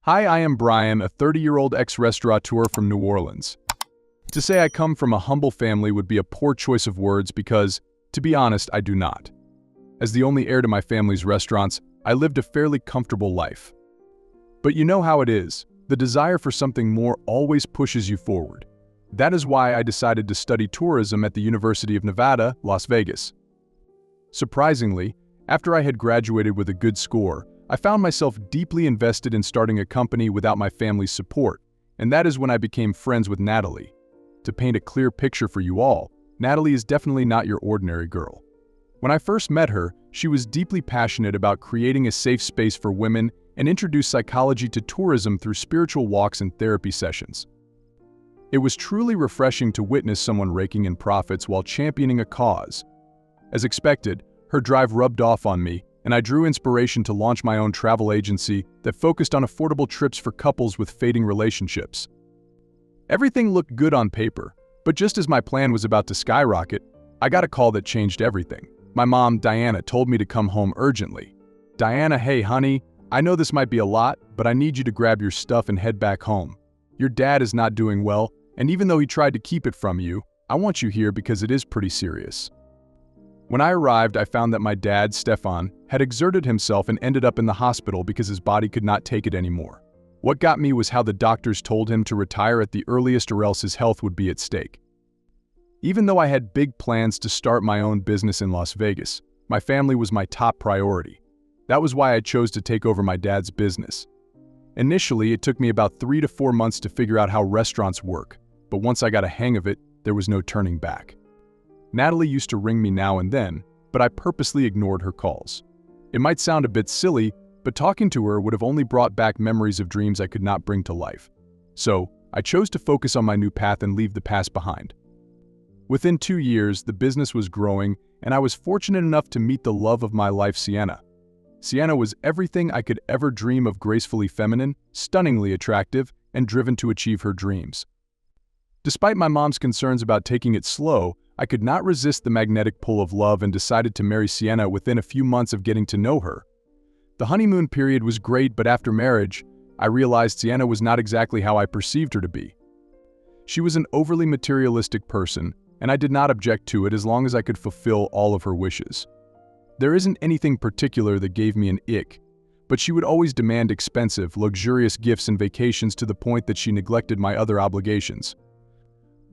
Hi, I am Brian, a 30-year-old ex-restaurateur from New Orleans. To say I come from a humble family would be a poor choice of words because, to be honest, I do not. As the only heir to my family's restaurants, I lived a fairly comfortable life. But you know how it is, the desire for something more always pushes you forward. That is why I decided to study tourism at the University of Nevada, Las Vegas. Surprisingly, after I had graduated with a good score, I found myself deeply invested in starting a company without my family's support, and that is when I became friends with Natalie. To paint a clear picture for you all, Natalie is definitely not your ordinary girl. When I first met her, she was deeply passionate about creating a safe space for women and introduced psychology to tourism through spiritual walks and therapy sessions. It was truly refreshing to witness someone raking in profits while championing a cause. As expected, her drive rubbed off on me, and I drew inspiration to launch my own travel agency that focused on affordable trips for couples with fading relationships. Everything looked good on paper, but just as my plan was about to skyrocket, I got a call that changed everything. My mom, Diana, told me to come home urgently. "Diana, hey honey, I know this might be a lot, but I need you to grab your stuff and head back home. Your dad is not doing well, and even though he tried to keep it from you, I want you here because it is pretty serious." When I arrived, I found that my dad, Stefan, had exerted himself and ended up in the hospital because his body could not take it anymore. What got me was how the doctors told him to retire at the earliest or else his health would be at stake. Even though I had big plans to start my own business in Las Vegas, my family was my top priority. That was why I chose to take over my dad's business. Initially, it took me about 3 to 4 months to figure out how restaurants work, but once I got a hang of it, there was no turning back. Natalie used to ring me now and then, but I purposely ignored her calls. It might sound a bit silly, but talking to her would have only brought back memories of dreams I could not bring to life. So, I chose to focus on my new path and leave the past behind. Within 2 years, the business was growing, and I was fortunate enough to meet the love of my life, Sienna. Sienna was everything I could ever dream of: gracefully feminine, stunningly attractive, and driven to achieve her dreams. Despite my mom's concerns about taking it slow, I could not resist the magnetic pull of love and decided to marry Sienna within a few months of getting to know her. The honeymoon period was great, but after marriage, I realized Sienna was not exactly how I perceived her to be. She was an overly materialistic person, and I did not object to it as long as I could fulfill all of her wishes. There isn't anything particular that gave me an ick, but she would always demand expensive, luxurious gifts and vacations to the point that she neglected my other obligations.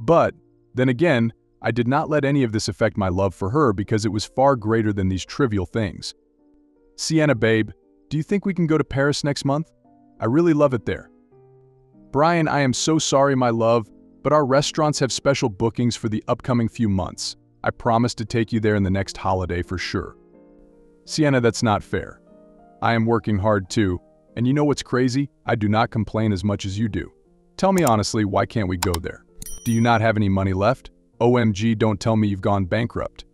But, then again, I did not let any of this affect my love for her because it was far greater than these trivial things. "Sienna, babe, do you think we can go to Paris next month? I really love it there." "Brian, I am so sorry, my love, but our restaurants have special bookings for the upcoming few months. I promise to take you there in the next holiday for sure." "Sienna, that's not fair. I am working hard too, and you know what's crazy? I do not complain as much as you do. Tell me honestly, why can't we go there? Do you not have any money left? OMG, don't tell me you've gone bankrupt."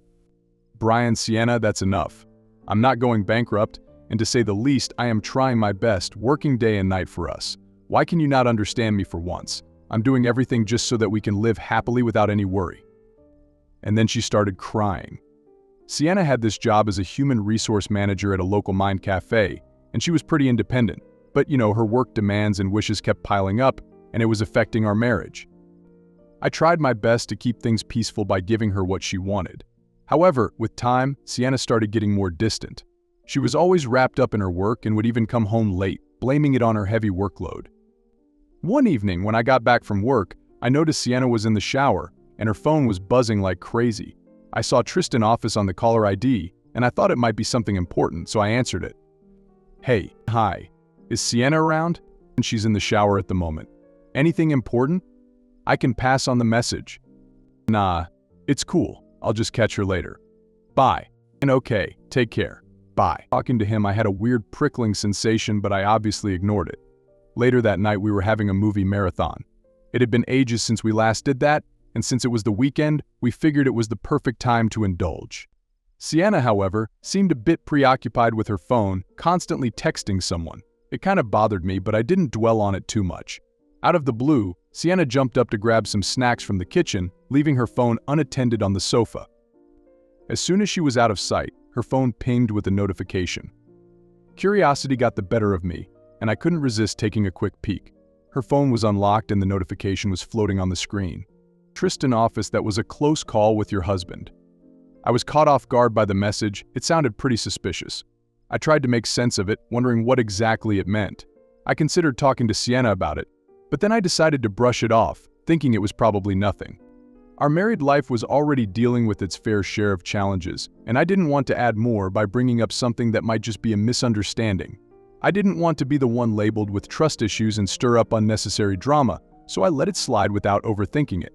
"Brian, Sienna, that's enough. I'm not going bankrupt, and to say the least, I am trying my best, working day and night for us. Why can you not understand me for once? I'm doing everything just so that we can live happily without any worry." And then she started crying. Sienna had this job as a human resource manager at a local Mind cafe, and she was pretty independent, but her work demands and wishes kept piling up, and it was affecting our marriage. I tried my best to keep things peaceful by giving her what she wanted. However, with time, Sienna started getting more distant. She was always wrapped up in her work and would even come home late, blaming it on her heavy workload. One evening, when I got back from work, I noticed Sienna was in the shower, and her phone was buzzing like crazy. I saw Tristan Office on the caller ID, and I thought it might be something important, so I answered it. "Hey, hi. Is Sienna around?" "And she's in the shower at the moment. Anything important? I can pass on the message." "Nah, it's cool. I'll just catch her later. Bye." "And okay, take care. Bye." Talking to him, I had a weird prickling sensation, but I obviously ignored it. Later that night, we were having a movie marathon. It had been ages since we last did that, and since it was the weekend, we figured it was the perfect time to indulge. Sienna, however, seemed a bit preoccupied with her phone, constantly texting someone. It kind of bothered me, but I didn't dwell on it too much. Out of the blue, Sienna jumped up to grab some snacks from the kitchen, leaving her phone unattended on the sofa. As soon as she was out of sight, her phone pinged with a notification. Curiosity got the better of me, and I couldn't resist taking a quick peek. Her phone was unlocked and the notification was floating on the screen. Tristan office, that was a close call with your husband. I was caught off guard by the message. It sounded pretty suspicious. I tried to make sense of it, wondering what exactly it meant. I considered talking to Sienna about it, but then I decided to brush it off, thinking it was probably nothing. Our married life was already dealing with its fair share of challenges, and I didn't want to add more by bringing up something that might just be a misunderstanding. I didn't want to be the one labeled with trust issues and stir up unnecessary drama, so I let it slide without overthinking it.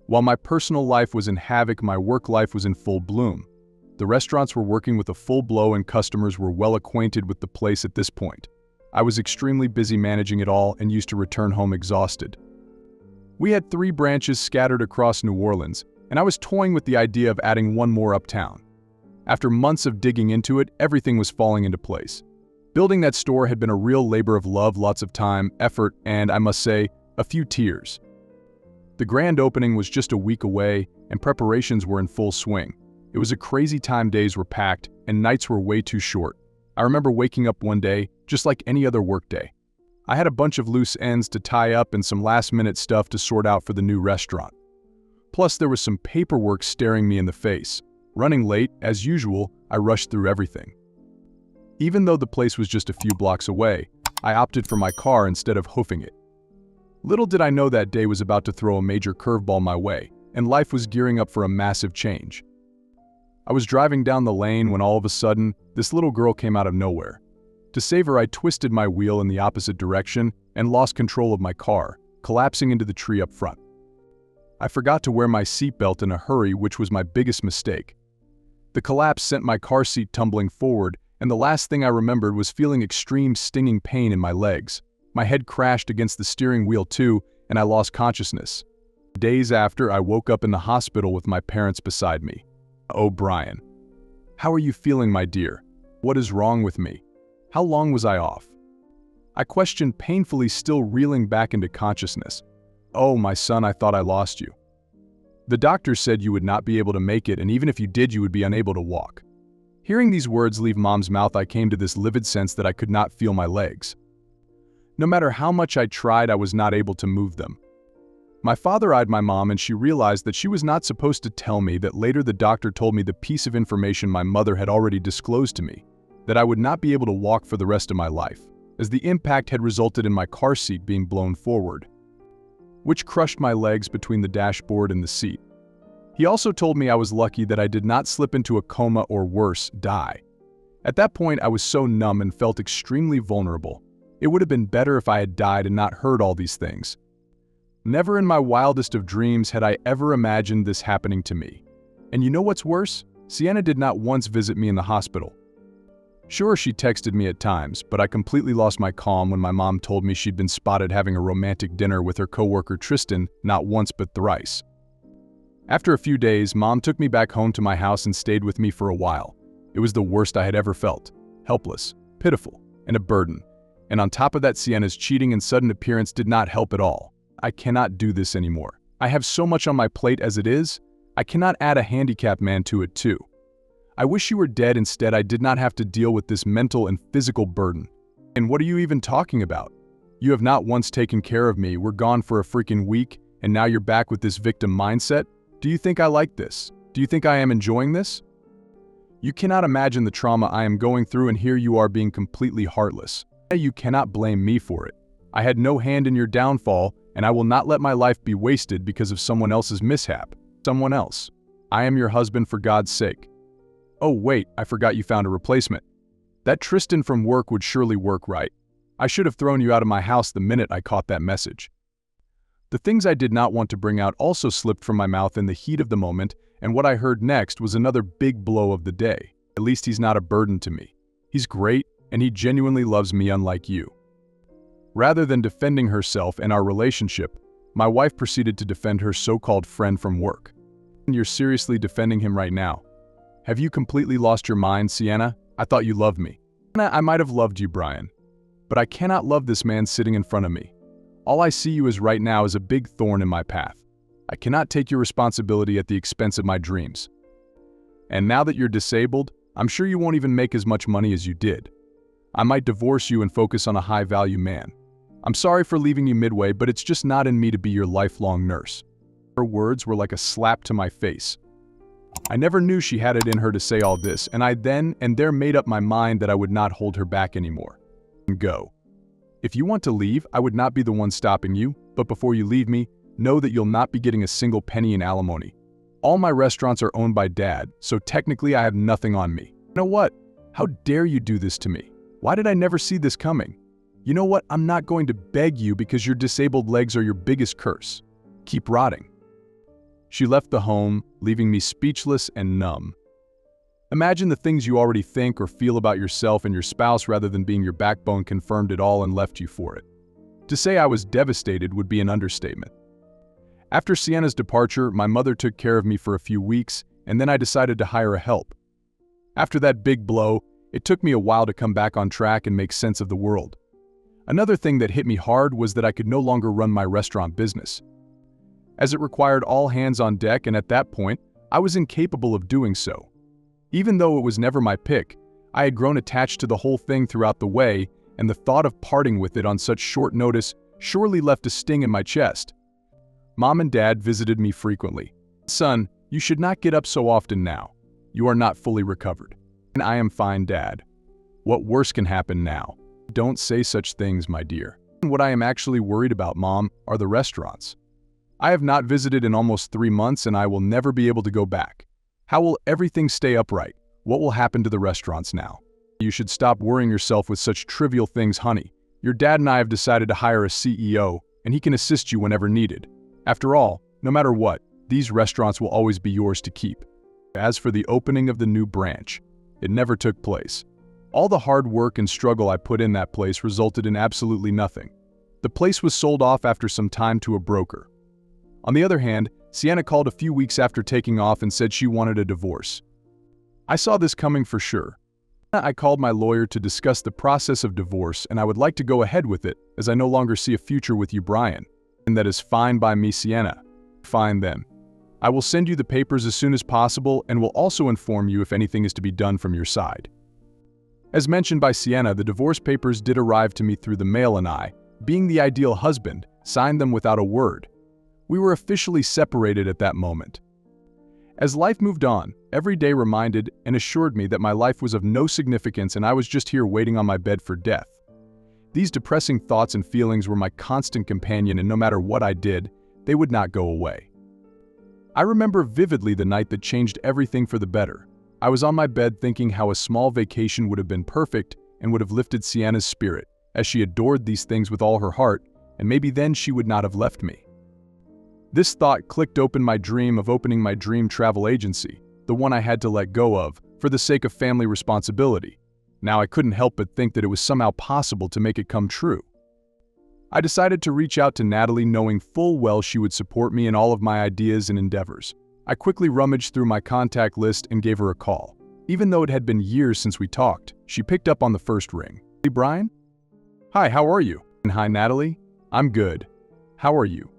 While my personal life was in havoc, my work life was in full bloom. The restaurants were working with a full blow and customers were well acquainted with the place at this point. I was extremely busy managing it all and used to return home exhausted. We had 3 branches scattered across New Orleans, and I was toying with the idea of adding one more uptown. After months of digging into it, everything was falling into place. Building that store had been a real labor of love, lots of time, effort, and, I must say, a few tears. The grand opening was just a week away, and preparations were in full swing. It was a crazy time. Days were packed, and nights were way too short. I remember waking up one day, just like any other workday. I had a bunch of loose ends to tie up and some last-minute stuff to sort out for the new restaurant. Plus, there was some paperwork staring me in the face. Running late, as usual, I rushed through everything. Even though the place was just a few blocks away, I opted for my car instead of hoofing it. Little did I know that day was about to throw a major curveball my way, and life was gearing up for a massive change. I was driving down the lane when all of a sudden, this little girl came out of nowhere. To save her, I twisted my wheel in the opposite direction and lost control of my car, collapsing into the tree up front. I forgot to wear my seatbelt in a hurry, which was my biggest mistake. The collapse sent my car seat tumbling forward, and the last thing I remembered was feeling extreme stinging pain in my legs. My head crashed against the steering wheel too, and I lost consciousness. Days after, I woke up in the hospital with my parents beside me. "Oh, Brian. How are you feeling, my dear? What is wrong with me? How long was I off?" I questioned, painfully, still reeling back into consciousness. "Oh, my son, I thought I lost you. The doctor said you would not be able to make it, and even if you did, you would be unable to walk." Hearing these words leave Mom's mouth, I came to this livid sense that I could not feel my legs. No matter how much I tried, I was not able to move them. My father eyed my mom, and she realized that she was not supposed to tell me that. Later, the doctor told me the piece of information my mother had already disclosed to me, that I would not be able to walk for the rest of my life, as the impact had resulted in my car seat being blown forward, which crushed my legs between the dashboard and the seat. He also told me I was lucky that I did not slip into a coma or worse, die. At that point, I was so numb and felt extremely vulnerable. It would have been better if I had died and not heard all these things. Never in my wildest of dreams had I ever imagined this happening to me. And you know what's worse? Sienna did not once visit me in the hospital. Sure, she texted me at times, but I completely lost my calm when my mom told me she'd been spotted having a romantic dinner with her coworker Tristan, not once but thrice. After a few days, Mom took me back home to my house and stayed with me for a while. It was the worst I had ever felt. Helpless, pitiful, and a burden. And on top of that, Sienna's cheating and sudden appearance did not help at all. I cannot do this anymore. I have so much on my plate as it is. I cannot add a handicapped man to it too. I wish you were dead. Instead, I did not have to deal with this mental and physical burden. And what are you even talking about? You have not once taken care of me. We're gone for a freaking week, and now you're back with this victim mindset? Do you think I like this? Do you think I am enjoying this? You cannot imagine the trauma I am going through, and here you are being completely heartless. You cannot blame me for it. I had no hand in your downfall, and I will not let my life be wasted because of someone else's mishap. Someone else. I am your husband, for God's sake. Oh wait, I forgot you found a replacement. That Tristan from work would surely work, right? I should have thrown you out of my house the minute I caught that message. The things I did not want to bring out also slipped from my mouth in the heat of the moment, and what I heard next was another big blow of the day. At least he's not a burden to me. He's great, and he genuinely loves me, unlike you. Rather than defending herself and our relationship, my wife proceeded to defend her so-called friend from work. You're seriously defending him right now? Have you completely lost your mind, Sienna? I thought you loved me. I might have loved you, Brian, but I cannot love this man sitting in front of me. All I see you as right now is a big thorn in my path. I cannot take your responsibility at the expense of my dreams. And now that you're disabled, I'm sure you won't even make as much money as you did. I might divorce you and focus on a high-value man. I'm sorry for leaving you midway, but it's just not in me to be your lifelong nurse." Her words were like a slap to my face. I never knew she had it in her to say all this, and I then and there made up my mind that I would not hold her back anymore. Go. If you want to leave, I would not be the one stopping you, but before you leave me, know that you'll not be getting a single penny in alimony. All my restaurants are owned by Dad, so technically I have nothing on me. You know what? How dare you do this to me? Why did I never see this coming? You know what? I'm not going to beg you because your disabled legs are your biggest curse. Keep rotting. She left the home, leaving me speechless and numb. Imagine the things you already think or feel about yourself and your spouse rather than being your backbone confirmed it all and left you for it. To say I was devastated would be an understatement. After Sienna's departure, my mother took care of me for a few weeks, and then I decided to hire a help. After that big blow, it took me a while to come back on track and make sense of the world. Another thing that hit me hard was that I could no longer run my restaurant business, as it required all hands on deck, and at that point, I was incapable of doing so. Even though it was never my pick, I had grown attached to the whole thing throughout the way, and the thought of parting with it on such short notice surely left a sting in my chest. Mom and Dad visited me frequently. "Son, you should not get up so often now. You are not fully recovered." "And I am fine, Dad. What worse can happen now?" "Don't say such things, my dear. What I am actually worried about, Mom, are the restaurants. I have not visited in almost 3 months and I will never be able to go back. How will everything stay upright? What will happen to the restaurants now?" "You should stop worrying yourself with such trivial things, honey. Your dad and I have decided to hire a CEO, and he can assist you whenever needed. After all, no matter what, these restaurants will always be yours to keep." As for the opening of the new branch, it never took place. All the hard work and struggle I put in that place resulted in absolutely nothing. The place was sold off after some time to a broker. On the other hand, Sienna called a few weeks after taking off and said she wanted a divorce. I saw this coming for sure. I called my lawyer to discuss the process of divorce, and I would like to go ahead with it, as I no longer see a future with you, Brian. And that is fine by me, Sienna. Fine then. I will send you the papers as soon as possible and will also inform you if anything is to be done from your side. As mentioned by Sienna, the divorce papers did arrive to me through the mail, and I, being the ideal husband, signed them without a word. We were officially separated at that moment. As life moved on, every day reminded and assured me that my life was of no significance and I was just here waiting on my bed for death. These depressing thoughts and feelings were my constant companion, and no matter what I did, they would not go away. I remember vividly the night that changed everything for the better. I was on my bed thinking how a small vacation would have been perfect and would have lifted Sienna's spirit, as she adored these things with all her heart, and maybe then she would not have left me. This thought clicked open my dream of opening my dream travel agency, the one I had to let go of, for the sake of family responsibility. Now I couldn't help but think that it was somehow possible to make it come true. I decided to reach out to Natalie, knowing full well she would support me in all of my ideas and endeavors. I quickly rummaged through my contact list and gave her a call. Even though it had been years since we talked, she picked up on the first ring. "Hey, Brian? Hi, how are you?" "And hi, Natalie. I'm good. How are you?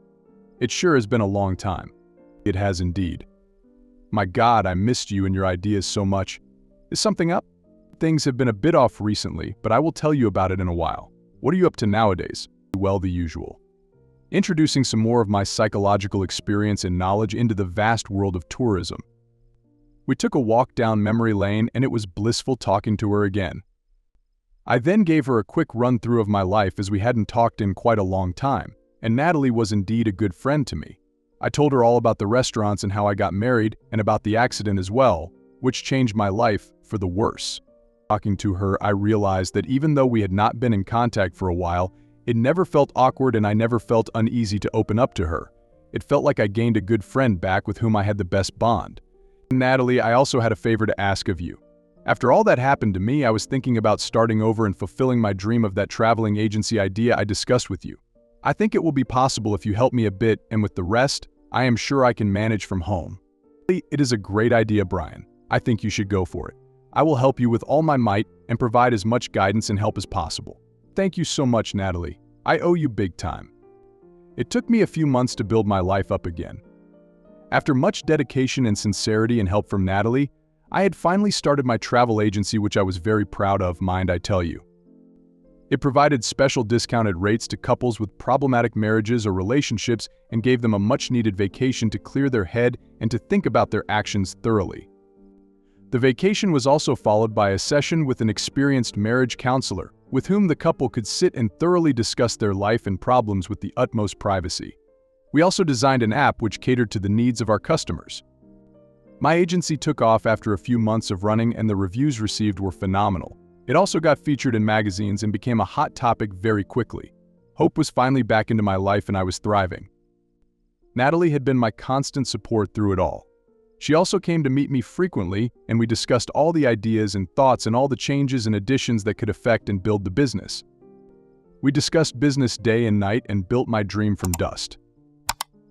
It sure has been a long time." "It has indeed. My God, I missed you and your ideas so much. Is something up?" "Things have been a bit off recently, but I will tell you about it in a while. What are you up to nowadays?" "Well, the usual. Introducing some more of my psychological experience and knowledge into the vast world of tourism." We took a walk down memory lane, and it was blissful talking to her again. I then gave her a quick run-through of my life, as we hadn't talked in quite a long time, and Natalie was indeed a good friend to me. I told her all about the restaurants and how I got married, and about the accident as well, which changed my life for the worse. Talking to her, I realized that even though we had not been in contact for a while, it never felt awkward and I never felt uneasy to open up to her. It felt like I gained a good friend back with whom I had the best bond. "Natalie, I also had a favor to ask of you. After all that happened to me, I was thinking about starting over and fulfilling my dream of that traveling agency idea I discussed with you. I think it will be possible if you help me a bit, and with the rest, I am sure I can manage from home." "It is a great idea, Brian. I think you should go for it. I will help you with all my might and provide as much guidance and help as possible." "Thank you so much, Natalie. I owe you big time." It took me a few months to build my life up again. After much dedication and sincerity and help from Natalie, I had finally started my travel agency, which I was very proud of, mind I tell you. It provided special discounted rates to couples with problematic marriages or relationships and gave them a much-needed vacation to clear their head and to think about their actions thoroughly. The vacation was also followed by a session with an experienced marriage counselor, with whom the couple could sit and thoroughly discuss their life and problems with the utmost privacy. We also designed an app which catered to the needs of our customers. My agency took off after a few months of running, and the reviews received were phenomenal. It also got featured in magazines and became a hot topic very quickly. Hope was finally back into my life and I was thriving. Natalie had been my constant support through it all. She also came to meet me frequently, and we discussed all the ideas and thoughts and all the changes and additions that could affect and build the business. We discussed business day and night and built my dream from dust.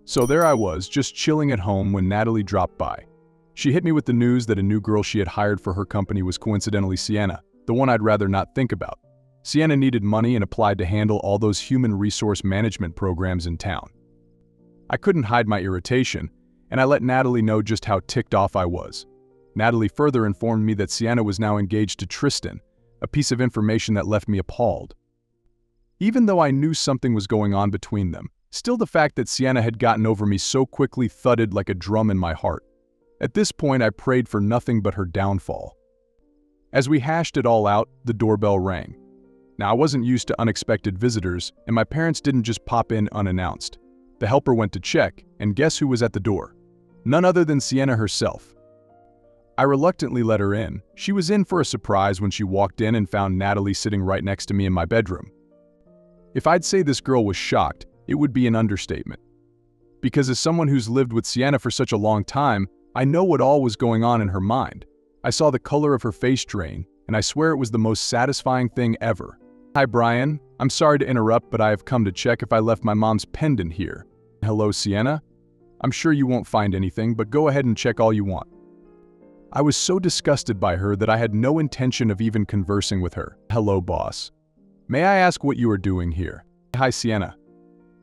So there I was, just chilling at home when Natalie dropped by. She hit me with the news that a new girl she had hired for her company was coincidentally Sienna, the one I'd rather not think about. Sienna needed money and applied to handle all those human resource management programs in town. I couldn't hide my irritation, and I let Natalie know just how ticked off I was. Natalie further informed me that Sienna was now engaged to Tristan, a piece of information that left me appalled. Even though I knew something was going on between them, still the fact that Sienna had gotten over me so quickly thudded like a drum in my heart. At this point, I prayed for nothing but her downfall. As we hashed it all out, the doorbell rang. Now, I wasn't used to unexpected visitors, and my parents didn't just pop in unannounced. The helper went to check, and guess who was at the door? None other than Sienna herself. I reluctantly let her in. She was in for a surprise when she walked in and found Natalie sitting right next to me in my bedroom. If I'd say this girl was shocked, it would be an understatement. Because as someone who's lived with Sienna for such a long time, I know what all was going on in her mind. I saw the color of her face drain, and I swear it was the most satisfying thing ever. "Hi, Brian. I'm sorry to interrupt, but I have come to check if I left my mom's pendant here." "Hello, Sienna. I'm sure you won't find anything, but go ahead and check all you want." I was so disgusted by her that I had no intention of even conversing with her. "Hello, boss. May I ask what you are doing here?" "Hi, Sienna.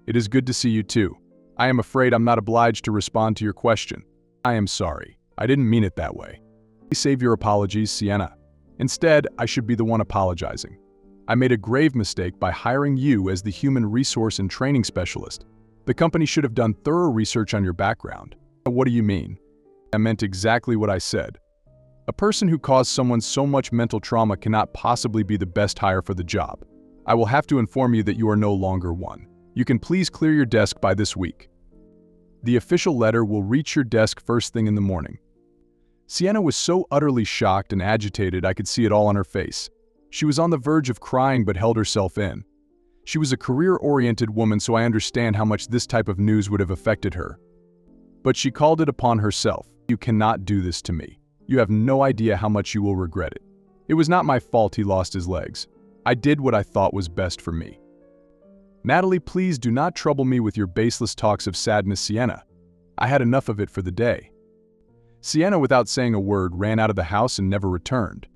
It is good to see you too. I am afraid I'm not obliged to respond to your question. I am sorry. I didn't mean it that way." "Please save your apologies, Sienna. Instead, I should be the one apologizing. I made a grave mistake by hiring you as the human resource and training specialist. The company should have done thorough research on your background." "What do you mean?" "I meant exactly what I said. A person who caused someone so much mental trauma cannot possibly be the best hire for the job. I will have to inform you that you are no longer one. You can please clear your desk by this week. The official letter will reach your desk first thing in the morning." Sienna was so utterly shocked and agitated I could see it all on her face. She was on the verge of crying but held herself in. She was a career-oriented woman, so I understand how much this type of news would have affected her. But she called it upon herself. "You cannot do this to me. You have no idea how much you will regret it. It was not my fault he lost his legs. I did what I thought was best for me." "Natalie, please do not trouble me with your baseless talks of sadness, Sienna. I had enough of it for the day." Sienna, without saying a word, ran out of the house and never returned.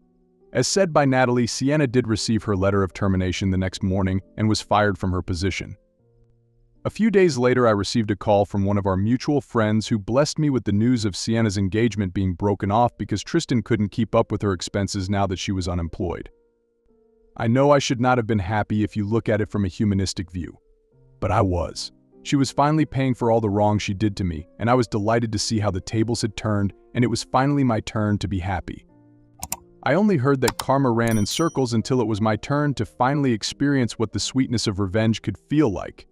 As said by Natalie, Sienna did receive her letter of termination the next morning and was fired from her position. A few days later, I received a call from one of our mutual friends who blessed me with the news of Sienna's engagement being broken off because Tristan couldn't keep up with her expenses now that she was unemployed. I know I should not have been happy if you look at it from a humanistic view, but I was. She was finally paying for all the wrong she did to me, and I was delighted to see how the tables had turned, and it was finally my turn to be happy. I only heard that karma ran in circles until it was my turn to finally experience what the sweetness of revenge could feel like.